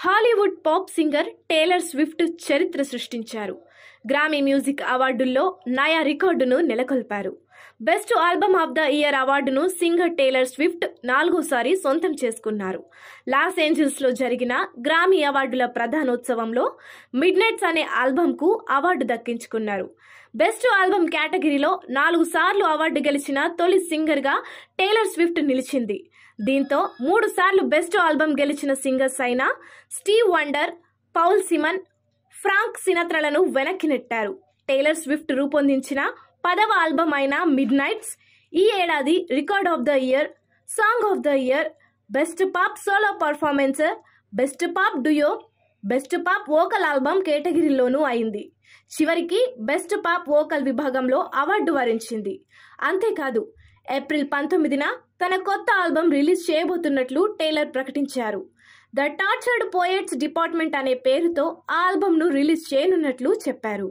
Hollywood pop singer Taylor Swift చరిత్ర సృష్టించారు. గ్రామీ music అవార్డుల్లో నయా రికార్డును నెలకొల్పారు. Best album of the year అవార్డును సింగర్ టేలర్ స్విఫ్ట్ 4సారి సొంతం చేసుకున్నారు. లాస్ ఏంజల్స్లో జరిగిన గ్రామీ అవార్డుల ప్రధానోత్సవంలో మిడ్ నైట్స్ అనే ఆల్బమ్కు అవార్డు దక్కించుకున్నారు. బెస్ట్ ఆల్బమ్ కేటగిరీలో 4 సార్లు అవార్డు గెలిచిన తొలి సింగర్గా టేలర్ స్విఫ్ట్ నిలిచింది. దీంతో 3 సార్లు బెస్ట్ ఆల్బమ్ గెలిచిన సింగర్స్ అయిన స్టీవ్ వండర్, పౌల్ సిమన్, ఫ్రాంక్ సినత్రాలను వెనక్కి నెట్టారు. టేలర్ స్విఫ్ట్ రూపొందించిన 10వ ఆల్బమ్ అయిన మిడ్ నైట్స్ ఈ ఏడాది record of the year, song of the year, best pop solo performance, best pop duo, best pop vocal album కేటగిరీలోనూ అయింది. చివరికి బెస్ట్ పాప్ వోకల్ విభాగంలో అవార్డు వరించింది. అంతేకాదు, ఏప్రిల్ 19న తన కొత్త ఆల్బమ్ రిలీజ్ చేయబోతున్నట్లు టేలర్ ప్రకటించారు. ద టార్చర్డ్ పోయెట్స్ డిపార్ట్మెంట్ అనే పేరుతో ఆ ఆల్బమ్ను రిలీజ్ చేయనున్నట్లు చెప్పారు.